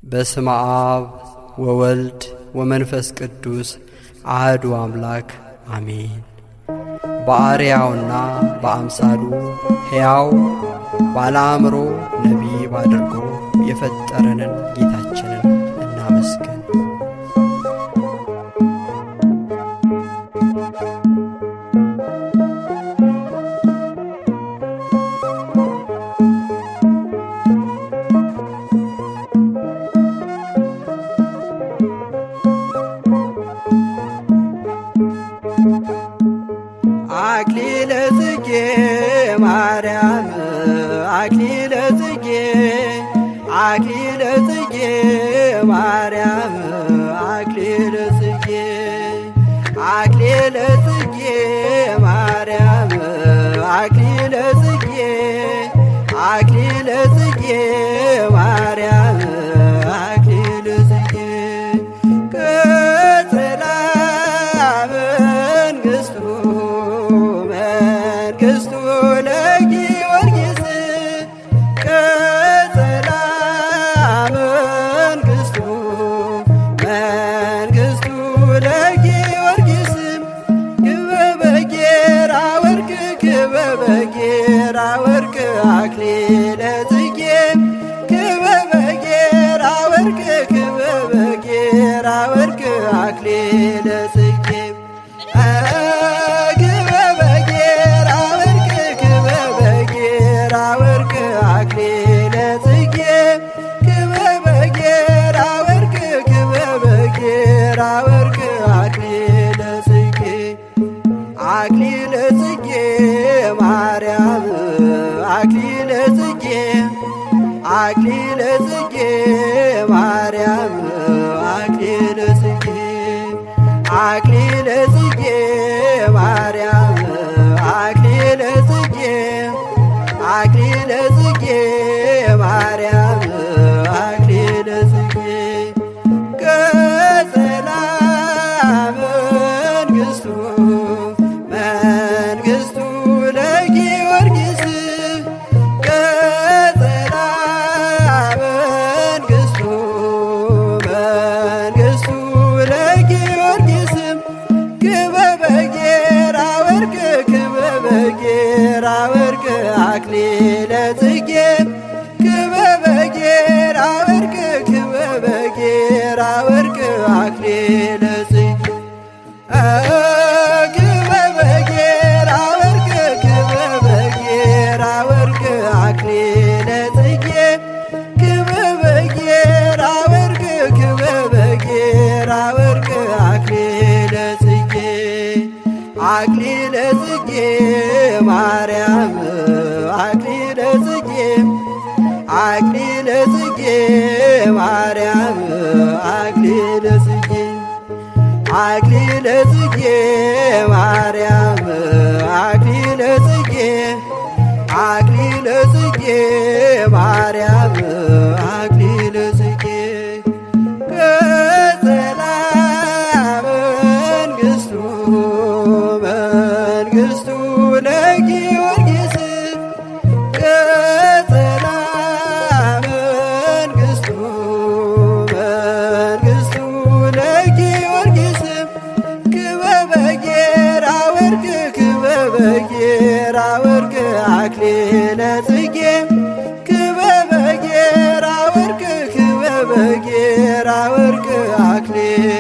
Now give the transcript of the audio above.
በስመ አብ ወወልድ ወመንፈስ ቅዱስ አሐዱ አምላክ አሜን። በአርአያውና በአምሳሉ ሕያው ባለ አእምሮ ነቢብ አድርጎ የፈጠረንን ጌታችንን እናመስግን። አክሊለ ጽጌ ማርያም አክሊለ ጽጌ አክሊለ ጽጌ ማርያም አክሊለ ጽጌ አክሊለ ጽጌ ማርያም አክሊለ ጽጌ አክሊለ ጽጌ ማርያም አክሊለ ጽጌ ቀጸላ መንግሥቱ ለጊዮርጊስ ቀጸላ መንግሥቱ ለጊዮርጊስ ክበበ ጌራ ወርቅ ክበበ ጌራ ወርቅ አክሊለ ጽጌ ክበበ ጌራ ወርቅ ክበበ ጌራ ወርቅ አክሊለ ጽጌ አክሊለ ጽጌ ማርያም አክሊለ ጽጌ አክሊለ ጽጌ ማርያም አክሊለ ጽጌ አክሊለ ጽጌ ማርያም አክሊለ ጽጌ አክሊለ ጽጌ ማርያም አክሊለ ጽጌ ቀጸላ መንግሥቱ ለጊዮርጊስ ቀጸላ መንግሥቱ ለጊዮርጊስ ክበበ ጌራ ወርቅ ክበበ ጌራ ወርቅ አክሊለ ጽጌ ክበበ ጌራ ወርቅ ክበበ ጌራ ወርቅ አክሊለ ጽጌ አክሊለ ጽጌ ክበበ ጌራ ወርቅ ክበበ ጌራ ወርቅ አክሊለ ጽጌ አክሊለ ጽጌ ማርያም አክሊለ ጽጌ አክሊለ ጽጌ ማርያም አክሊለ ጽጌ አክሊለ ጽጌ ማርያም አክሊለ ጽጌ አክሊለ ጽጌ ማርያም አክሊለ ጽጌ ቀጸላ መንግሥቱ ለጊዮርጊስ ቀጸላ መንግሥቱ ለጊዮርጊስ ክበበ ጌራ ወርቅ ክበበ ጌራ ወርቅ አክሊለ ጽጌ ክበበ ጌራ ወርቅ ክበበ ጌራ ወርቅ አክሊለ